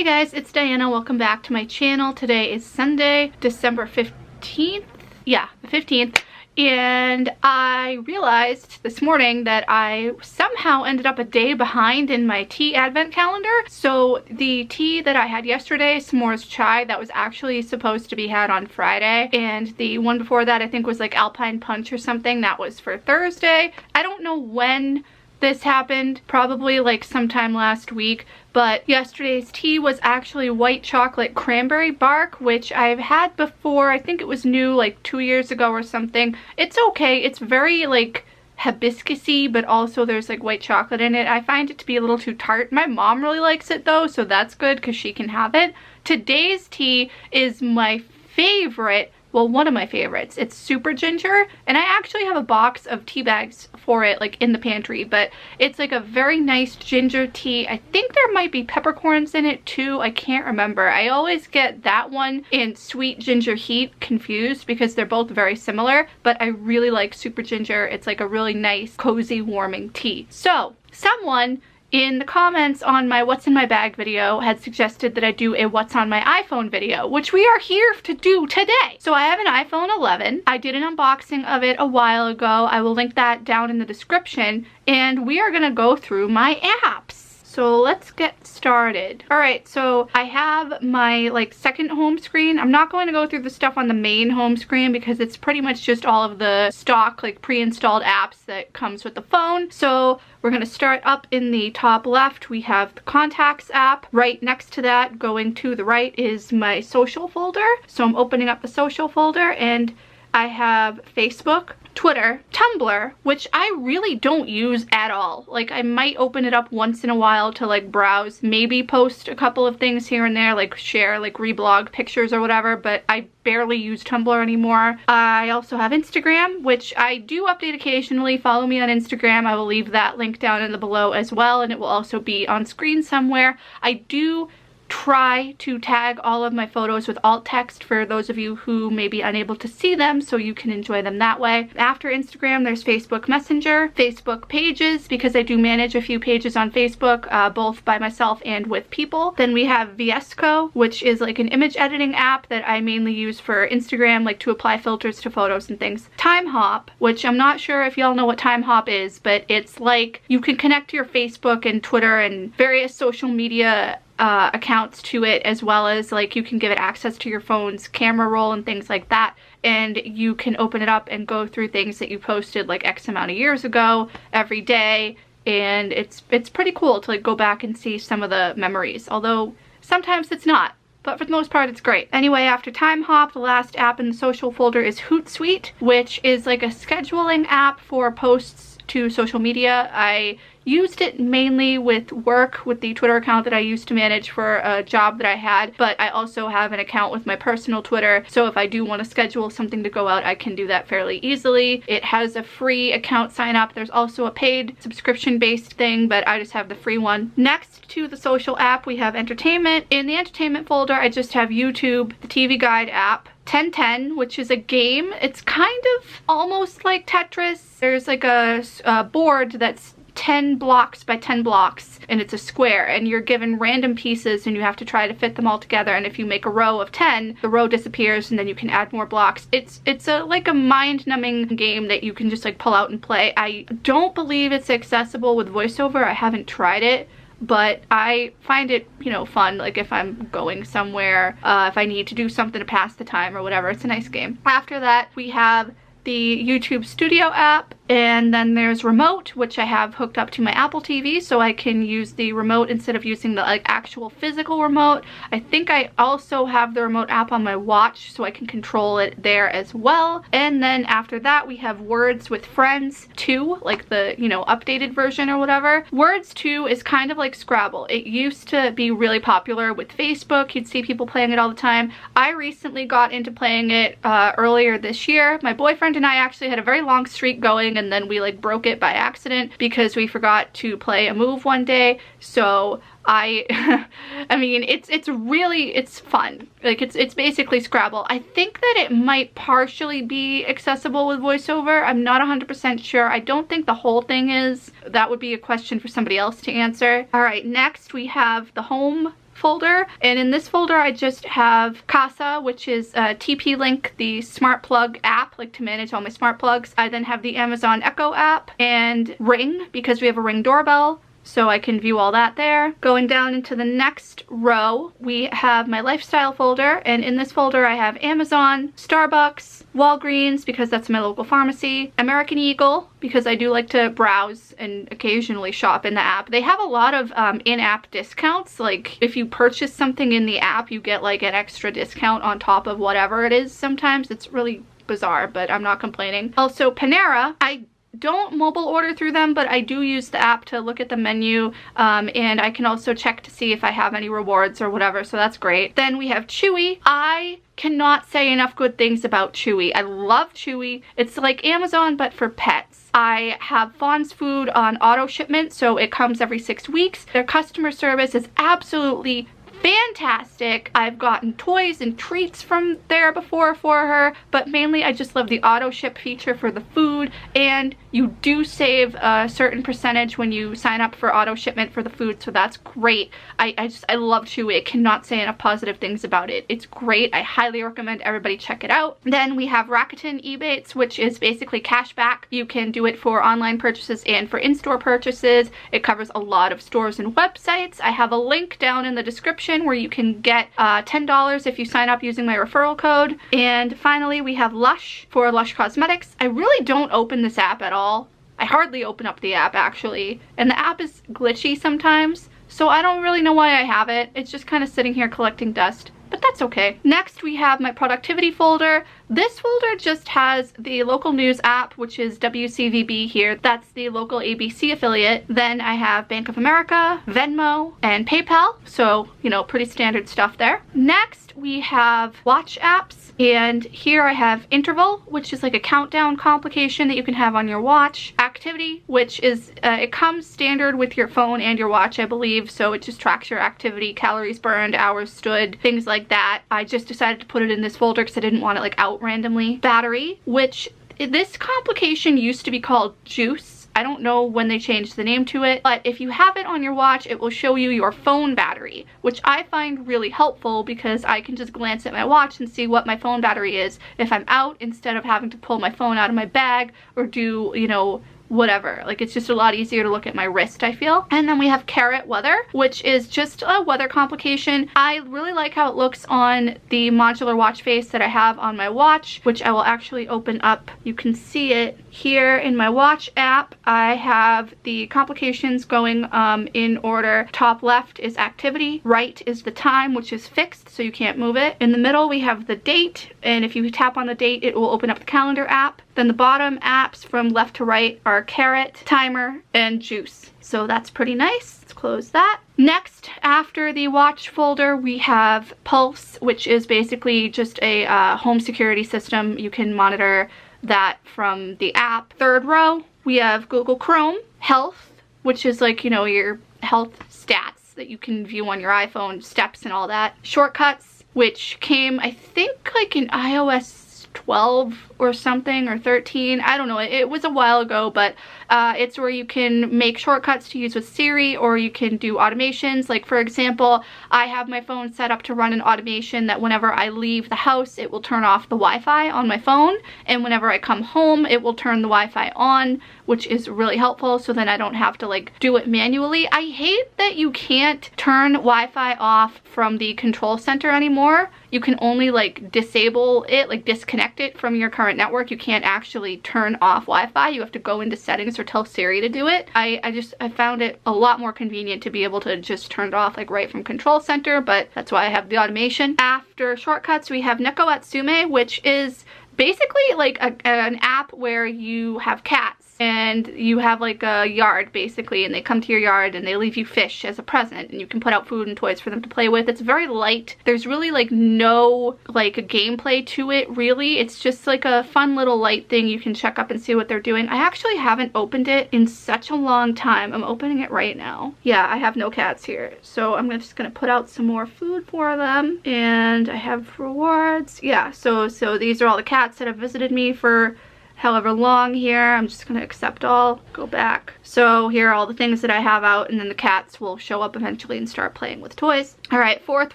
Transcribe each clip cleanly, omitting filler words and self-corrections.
Hey guys, it's Diana. Welcome back to my channel. Today is Sunday, December 15th. Yeah, the 15th. And I realized this morning that I somehow ended up a day behind in my tea advent calendar. So the tea that I had yesterday, S'mores Chai, that was actually supposed to be had on Friday. And the one before that I think was like Alpine Punch or something. That was for Thursday. I don't know when this happened, probably like sometime last week, but yesterday's tea was actually white chocolate cranberry bark, which I've had before. I think it was new like 2 years ago or something. It's okay. It's very like hibiscusy, but also there's like white chocolate in it. I find it to be a little too tart. My mom really likes it though, so that's good because she can have it. Today's tea is my favorite. Well, one of my favorites. It's super ginger, and I actually have a box of tea bags for it like in the pantry, but it's like a very nice ginger tea. I think there might be peppercorns in it too. I can't remember. I always get that one and sweet ginger heat confused because they're both very similar, but I really like super ginger. It's like a really nice, cozy, warming tea. So, someone in the comments on my what's in my bag video had suggested that I do a what's on my iPhone video, which we are here to do today. So I have an iPhone 11. I did an unboxing of it a while ago. I will link that down in the description, and we are gonna go through my apps. So let's get started. Alright, so I have my like second home screen. I'm not going to go through the stuff on the main home screen because it's pretty much just all of the stock like pre-installed apps that comes with the phone. So we're going to start up in the top left. We have the contacts app. Right next to that, going to the right, is my social folder. So I'm opening up the social folder and I have Facebook, Twitter, Tumblr, which I really don't use at all. Like I might open it up once in a while to like browse, maybe post a couple of things here and there, like share like reblog pictures or whatever, but I barely use Tumblr anymore. I also have Instagram, which I do update occasionally. Follow me on Instagram. I will leave that link down in the below as well, and it will also be on screen somewhere. I do try to tag all of my photos with alt text for those of you who may be unable to see them, so you can enjoy them that way. After Instagram, there's Facebook Messenger, Facebook Pages, because I do manage a few pages on Facebook, both by myself and with people. Then we have VSCO, which is like an image editing app that I mainly use for Instagram, like to apply filters to photos and things. Time Hop, which I'm not sure if y'all know what Time Hop is, but it's like you can connect your Facebook and Twitter and various social media accounts to it, as well as like you can give it access to your phone's camera roll and things like that, and you can open it up and go through things that you posted like X amount of years ago every day, and it's pretty cool to like go back and see some of the memories, although sometimes it's not. But for the most part, it's great. Anyway, after Time Hop, the last app in the social folder is Hootsuite, which is like a scheduling app for posts to social media. I used it mainly with work, with the Twitter account that I used to manage for a job that I had, but I also have an account with my personal Twitter, so if I do want to schedule something to go out, I can do that fairly easily. It has a free account sign up. There's also a paid subscription based thing, but I just have the free one. Next to the social app, we have entertainment. In the entertainment folder, I just have YouTube, the TV Guide app, 1010, which is a game. It's kind of almost like Tetris. There's like a board that's 10 blocks by 10 blocks, and it's a square, and you're given random pieces and you have to try to fit them all together, and if you make a row of 10, the row disappears and then you can add more blocks. It's like a mind-numbing game that you can just like pull out and play. I don't believe it's accessible with voiceover. I haven't tried it, but I find it, you know, fun, like if I'm going somewhere, if I need to do something to pass the time or whatever. It's a nice game. After that, we have the YouTube Studio app, and then there's Remote, which I have hooked up to my Apple TV, so I can use the remote instead of using the like actual physical remote. I think I also have the Remote app on my watch, so I can control it there as well. And then after that, we have Words with Friends 2, like the, you know, updated version or whatever. Words 2 is kind of like Scrabble. It used to be really popular with Facebook. You'd see people playing it all the time. I recently got into playing it earlier this year. My boyfriend and I actually had a very long streak going, and then we like broke it by accident because we forgot to play a move one day. So I mean, it's fun. Like it's basically Scrabble. I think that it might partially be accessible with voiceover. I'm not 100% sure. I don't think the whole thing is. That would be a question for somebody else to answer. All right, next we have the home folder, and in this folder I just have Casa, which is TP-Link, the smart plug app, like to manage all my smart plugs. I then have the Amazon Echo app and Ring, because we have a Ring doorbell, so I can view all that there. Going down into the next row, we have my lifestyle folder, and in this folder I have Amazon, Starbucks, Walgreens, because that's my local pharmacy, American Eagle, because I do like to browse and occasionally shop in the app. They have a lot of in-app discounts. Like if you purchase something in the app, you get like an extra discount on top of whatever it is sometimes. It's really bizarre, but I'm not complaining. Also Panera, I don't mobile order through them, but I do use the app to look at the menu, and I can also check to see if I have any rewards or whatever, so that's great. Then we have Chewy. I cannot say enough good things about Chewy. I love Chewy. It's like Amazon but for pets. I have Fawn's food on auto shipment, so it comes every 6 weeks. Their customer service is absolutely fantastic. I've gotten toys and treats from there before for her, but mainly I just love the auto ship feature for the food, and you do save a certain percentage when you sign up for auto shipment for the food, so that's great. I love Chewy. I cannot say enough positive things about it. It's great. I highly recommend everybody check it out. Then we have Rakuten Ebates, which is basically cash back. You can do it for online purchases and for in-store purchases. It covers a lot of stores and websites. I have a link down in the description where you can get $10 if you sign up using my referral code. And finally we have Lush for Lush Cosmetics. I really don't open this app at all. I hardly open up the app actually, and the app is glitchy sometimes, so I don't really know why I have it. It's just kind of sitting here collecting dust, but that's okay. Next we have my productivity folder. This folder just has the local news app, which is WCVB here. That's the local ABC affiliate. Then I have Bank of America, Venmo, and PayPal. So, you know, pretty standard stuff there. Next we have watch apps, and here I have Interval, which is like a countdown complication that you can have on your watch. Activity, which is, it comes standard with your phone and your watch, I believe, so it just tracks your activity, calories burned, hours stood, things like that. I just decided to put it in this folder because I didn't want it like out randomly. Battery, which this complication used to be called Juice. I don't know when they changed the name to it, but if you have it on your watch, it will show you your phone battery, which I find really helpful because I can just glance at my watch and see what my phone battery is if I'm out, instead of having to pull my phone out of my bag or do, you know, whatever. Like, it's just a lot easier to look at my wrist, I feel. And then we have Carrot Weather, which is just a weather complication. I really like how it looks on the modular watch face that I have on my watch, which I will actually open up. You can see it here in my watch app. I have the complications going in order. Top left is activity, right is the time, which is fixed, so you can't move it. In the middle we have the date, and if you tap on the date it will open up the calendar app. Then the bottom apps from left to right are Carrot, Timer, and Juice. So that's pretty nice. Let's close that. Next, after the watch folder, we have Pulse, which is basically just a home security system. You can monitor that from the app. Third row, we have Google Chrome. Health, which is like, you know, your health stats that you can view on your iPhone, steps and all that. Shortcuts, which came, I think, like in iOS 12 or something, or 13, I don't know, it was a while ago, but it's where you can make shortcuts to use with Siri, or you can do automations. Like, for example, I have my phone set up to run an automation that whenever I leave the house it will turn off the Wi-Fi on my phone, and whenever I come home it will turn the Wi-Fi on, which is really helpful, so then I don't have to like do it manually. I hate that you can't turn Wi-Fi off from the control center anymore. You can only like disable it, like disconnect it from your current network. You can't actually turn off Wi-Fi. You have to go into settings or tell Siri to do it. I found it a lot more convenient to be able to just turn it off like right from control center, but that's why I have the automation. After shortcuts we have Neko Atsume, which is basically like an app where you have cats and you have like a yard basically, and they come to your yard and they leave you fish as a present, and you can put out food and toys for them to play with. It's very light. There's really like no like gameplay to it really. It's just like a fun little light thing. You can check up and see what they're doing. I actually haven't opened it in such a long time. I'm opening it right now. Yeah, I have no cats here, so I'm just gonna put out some more food for them, and I have rewards. Yeah, so these are all the cats that have visited me for however long here. I'm just gonna accept all, go back. So here are all the things that I have out, and then the cats will show up eventually and start playing with toys. All right, fourth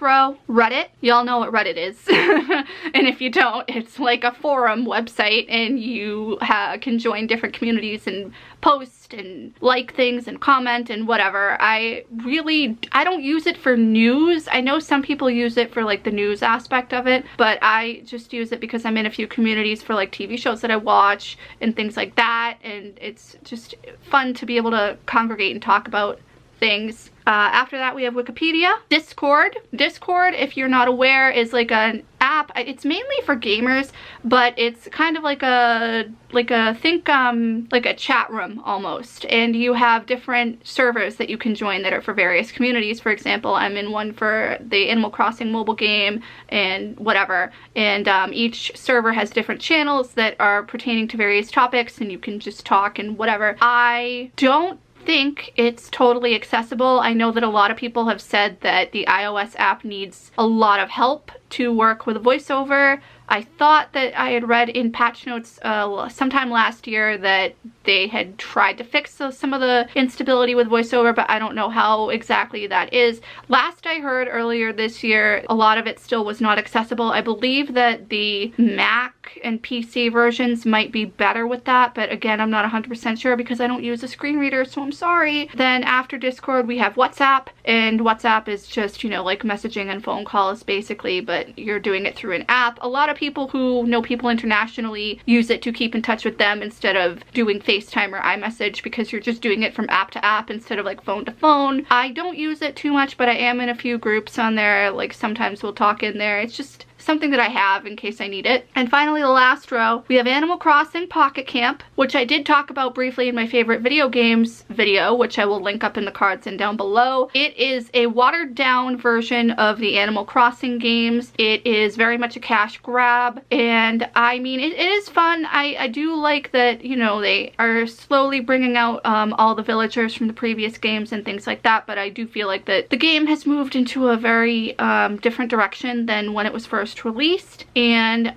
row, Reddit. Y'all know what Reddit is. And if you don't, it's like a forum website, and you can join different communities and post and like things and comment and whatever. I don't use it for news. I know some people use it for like the news aspect of it, but I just use it because I'm in a few communities for like TV shows that I watch and things like that, and it's just fun to be able to congregate and talk about things. After that, we have Wikipedia. Discord. Discord, if you're not aware, is like an app. It's mainly for gamers, but it's kind of like a chat room almost. And you have different servers that you can join that are for various communities. For example, I'm in one for the Animal Crossing mobile game and whatever. And each server has different channels that are pertaining to various topics, and you can just talk and whatever. I don't think it's totally accessible. I know that a lot of people have said that the iOS app needs a lot of help to work with VoiceOver. I thought that I had read in patch notes sometime last year that they had tried to fix some of the instability with VoiceOver, but I don't know how exactly that is. Last I heard earlier this year, a lot of it still was not accessible. I believe that the Mac and PC versions might be better with that, but again, I'm not 100% sure because I don't use a screen reader, so I'm sorry. Then after Discord, we have WhatsApp, and WhatsApp is just, you know, like messaging and phone calls basically, but you're doing it through an app. A lot of people who know people internationally use it to keep in touch with them instead of doing FaceTime or iMessage, because you're just doing it from app to app instead of like phone to phone. I don't use it too much, but I am in a few groups on there. Like sometimes we'll talk in there. It's just something that I have in case I need it. And finally, the last row, we have Animal Crossing Pocket Camp, which I did talk about briefly in my favorite video games video, which I will link up in the cards and down below. It is a watered down version of the Animal Crossing games. It is very much a cash grab, and I mean, it is fun. I do like that, you know, they are slowly bringing out all the villagers from the previous games and things like that, but I do feel like that the game has moved into a very different direction than when it was first released, and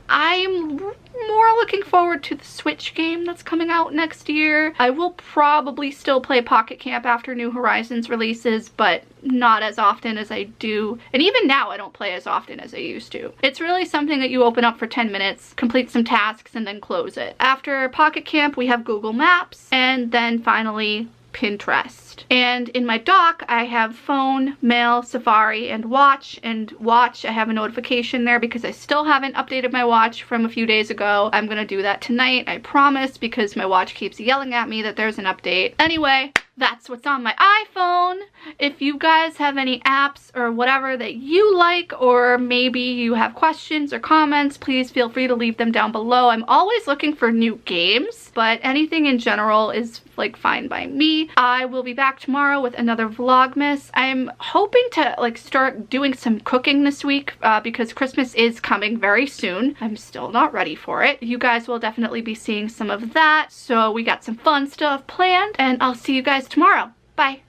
I'm more looking forward to the Switch game that's coming out next year. I will probably still play Pocket Camp after New Horizons releases, but not as often as I do. And even now, I don't play as often as I used to. It's really something that you open up for 10 minutes, complete some tasks, and then close it. After Pocket Camp, we have Google Maps, and then finally Pinterest. And in my dock, I have phone, mail, Safari, and watch. And watch, I have a notification there because I still haven't updated my watch from a few days ago. I'm gonna do that tonight, I promise, because my watch keeps yelling at me that there's an update. Anyway, that's what's on my iPhone. If you guys have any apps or whatever that you like, or maybe you have questions or comments, please feel free to leave them down below. I'm always looking for new games, but anything in general is like fine by me. I will be back tomorrow with another Vlogmas. I'm hoping to like start doing some cooking this week because Christmas is coming very soon. I'm still not ready for it. You guys will definitely be seeing some of that. So we got some fun stuff planned, and I'll see you guys tomorrow. Bye.